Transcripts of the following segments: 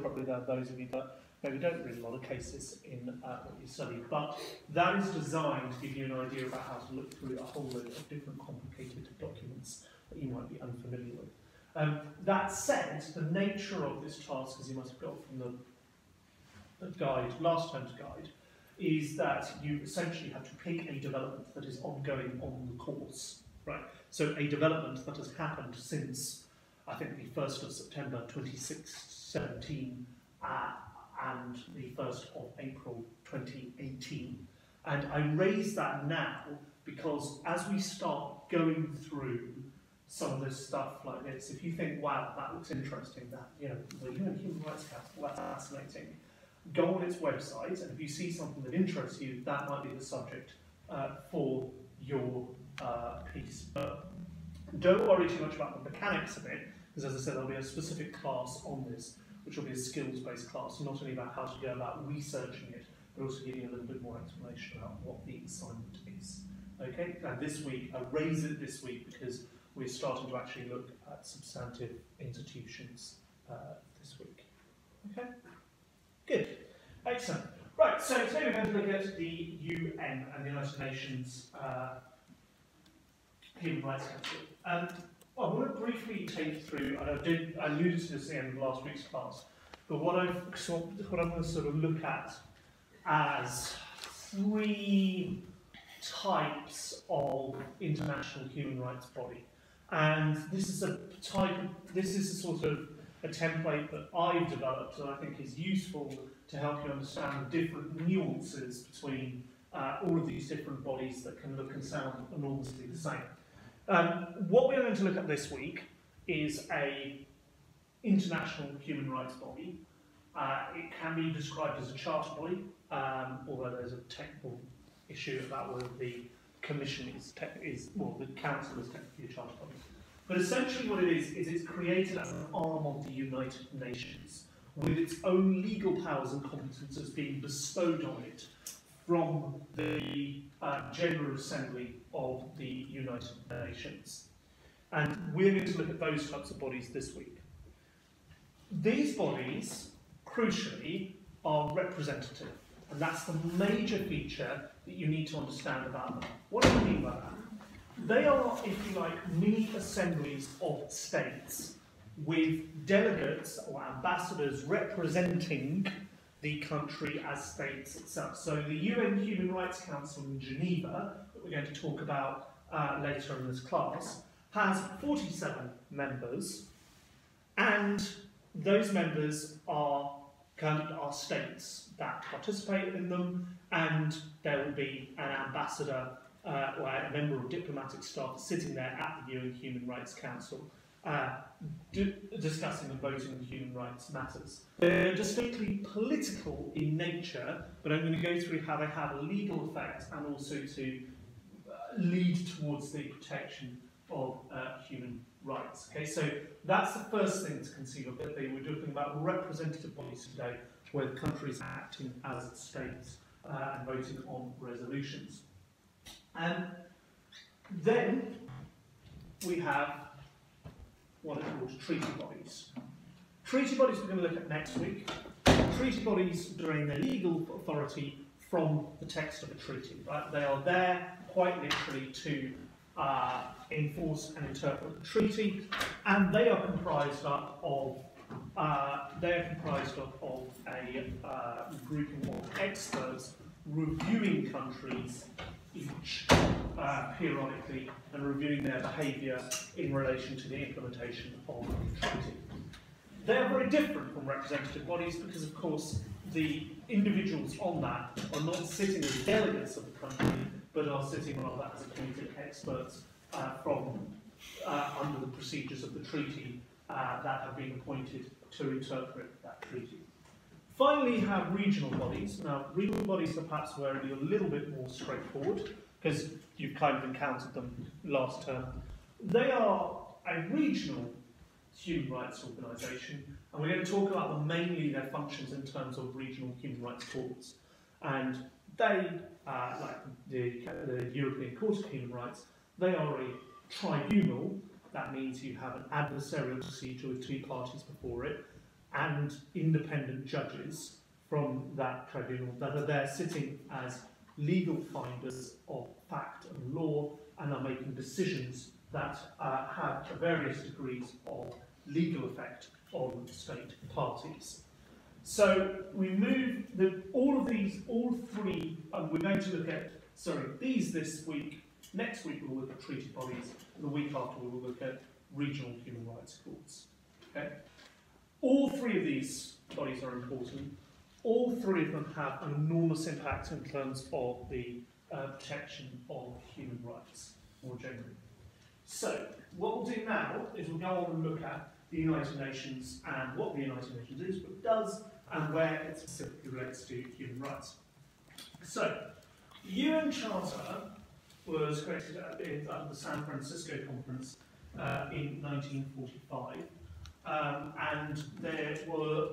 probably there are those of you that maybe don't read a lot of cases in what you study, but that is designed to give you an idea about how to look through a whole load of different complicated documents that you might be unfamiliar with. That said, the nature of this task, as you must have got from the guide, last term's guide, is that you essentially have to pick a development that is ongoing on the course, right? So a development that has happened since, I think, the 1st of September 2017 and the 1st of April 2018. And I raise that now because as we start going through some of this stuff like this, if you think, wow, that looks interesting, that, you know, the UN Human Rights Council, that's fascinating, go on its website, and if you see something that interests you, that might be the subject for your piece. But don't worry too much about the mechanics of it, because as I said, there'll be a specific class on this, which will be a skills-based class, not only about how to go about researching it, but also give you a little bit more explanation about what the assignment is. Okay, and this week, I raise it this week because we're starting to actually look at substantive institutions this week. Okay, good, excellent. Right, so today we're going to look at the UN and the United Nations Human Rights Council. Well, I want to briefly take you through, and I alluded to this at the end of last week's class, but what I'm going to sort of look at as 3 types of international human rights body. And this is a sort of a template that I've developed that I think is useful to help you understand the different nuances between all of these different bodies that can look and sound enormously the same. What we're going to look at this week is an international human rights body. It can be described as a charter body, although there's a technical issue about whether the Commission well, the Council is technically a charter body. But essentially what it is it's created as an arm of the United Nations, with its own legal powers and competences being bestowed on it from the General Assembly of the United Nations. And we're going to look at those types of bodies this week. These bodies, crucially, are representative, and that's the major feature that you need to understand about them. What do I mean by that? They are, if you like, mini assemblies of states with delegates or ambassadors representing the country as states itself. So the UN Human Rights Council in Geneva, that we're going to talk about later in this class, has 47 members, and those members are states that participate in them, and there will be an ambassador or a member of diplomatic staff sitting there at the UN Human Rights Council discussing and voting on human rights matters. They're distinctly political in nature, but I'm going to go through how they have a legal effect and also to lead towards the protection of human rights. Okay, so that's the first thing to conceive of. That we're talking about representative bodies today, where the countries are acting as states and voting on resolutions. And then we have what are called treaty bodies. Treaty bodies we're going to look at next week. Treaty bodies drain their legal authority from the text of a treaty. Right? They are there quite literally to enforce and interpret the treaty, and they are comprised of a grouping of experts reviewing countries each periodically and reviewing their behaviour in relation to the implementation of the treaty. They are very different from representative bodies because, of course, the individuals on that are not sitting as delegates of the country, but are sitting rather as appointed experts from under the procedures of the treaty that have been appointed to interpret that treaty. Finally, you have regional bodies. Now, regional bodies are perhaps where it'll be a little bit more straightforward, because you've kind of encountered them last term. They are a regional human rights organisation, and we're going to talk about them mainly their functions in terms of regional human rights courts. And they, like the European Court of Human Rights, they are a tribunal. That means you have an adversarial procedure with 2 parties before it. and independent judges from that tribunal that are there sitting as legal finders of fact and law and are making decisions that have various degrees of legal effect on state parties. So we move all three, we're going to look at, these this week. Next week we'll look at treaty bodies, and the week after we will look at regional human rights courts. Okay? All three of these bodies are important. All three of them have an enormous impact in terms of the protection of human rights, more generally. So, what we'll do now is we'll go on and look at the United Nations and what the United Nations is, what it does, and where it specifically relates to human rights. So, the UN Charter was created at the San Francisco Conference in 1945, and there were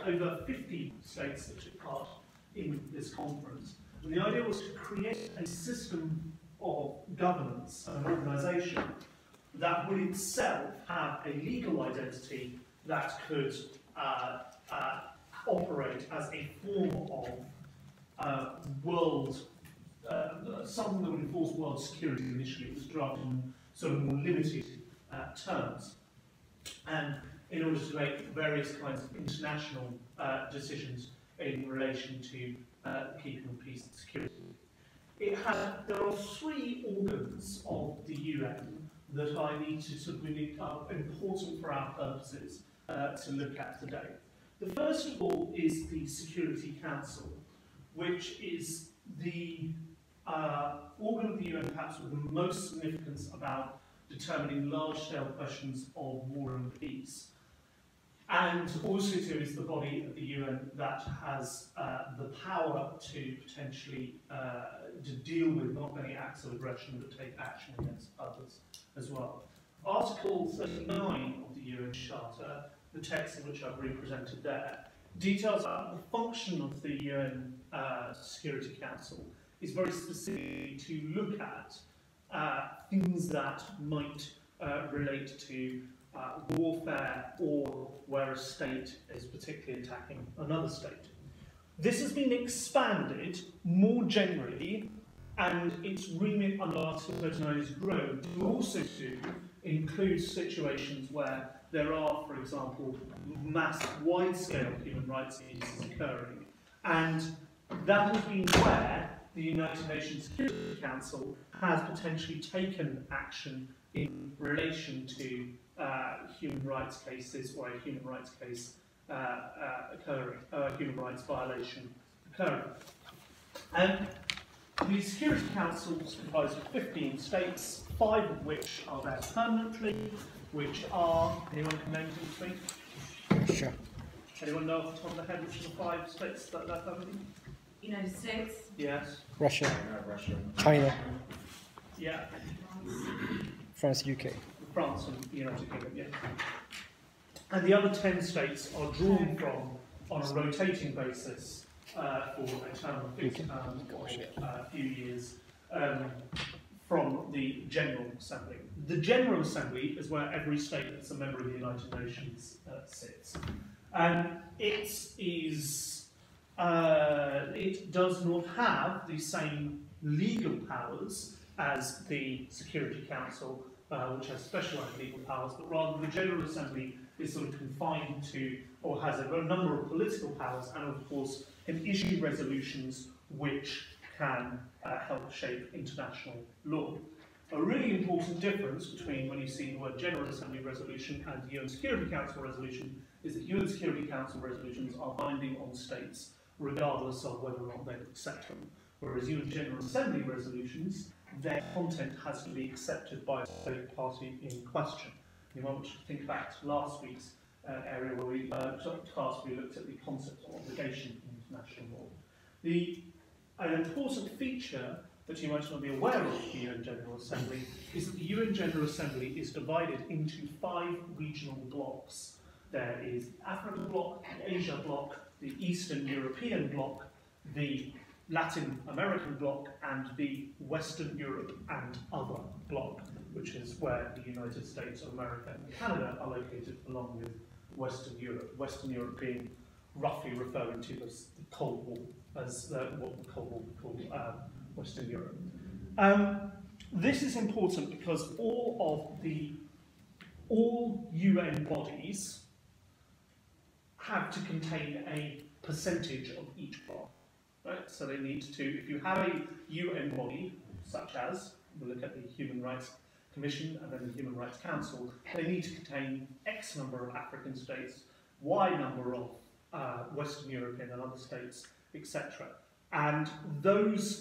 over 50 states that took part in this conference. And the idea was to create a system of governance and organisation that would itself have a legal identity that could operate as a form of something that would enforce world security initially. It was drafted in sort of more limited terms. And in order to make various kinds of international decisions in relation to keeping peace and security. There are three organs of the UN that are important for our purposes to look at today. The first of all is the Security Council, which is the organ of the UN perhaps with the most significance about determining large-scale questions of war and peace. And also too is the body of the UN that has the power to potentially to deal with not only acts of aggression but take action against others as well. Article 39 of the UN Charter, the text in which I've represented there, details out the function of the UN Security Council is very specific to look at things that might relate to warfare or where a state is particularly attacking another state. This has been expanded more generally, and its remit under Article 39 is grown to also include situations where there are, for example, mass, wide-scale human rights abuses occurring. And that has been where the United Nations Security Council has potentially taken action in relation to human rights cases or a human rights case human rights violation occurring. The Security Council is comprised of 15 states, 5 of which are there permanently, which are, anyone can name them to me? Sure. Anyone know off the top of the head which are the 5 states that are there permanently? United States. Yes. Russia. China. Yeah. France, UK. France and the United Kingdom, yeah. And the other 10 states are drawn from on a rotating basis for a term of fixed term or a few years from the General Assembly. The General Assembly is where every state that's a member of the United Nations sits. And it does not have the same legal powers as the Security Council, which has specialised legal powers, but rather the General Assembly is sort of confined to, or has a number of political powers, and of course can issue resolutions which can help shape international law. A really important difference between when you see the word General Assembly resolution and the UN Security Council resolution is that UN Security Council resolutions are binding on states regardless of whether or not they accept them, whereas UN General Assembly resolutions, their content has to be accepted by a state party in question. You might want to think back to last week's area where we looked at the concept of obligation in international law. An important feature that you might not be aware of the UN General Assembly is that the UN General Assembly is divided into 5 regional blocks. There is the African bloc, the Asia bloc, the Eastern European bloc, the Latin American bloc, and the Western Europe and other bloc. which is where the United States of America and Canada are located, along with Western Europe. Western Europe being roughly referring to the Cold War as what the Cold War would call Western Europe. This is important because all UN bodies have to contain a percentage of each bar, right? So they need to, if you have a UN body, such as, we look at the Human Rights Commission and then the Human Rights Council, they need to contain X number of African states, Y number of Western European and other states, etc. And those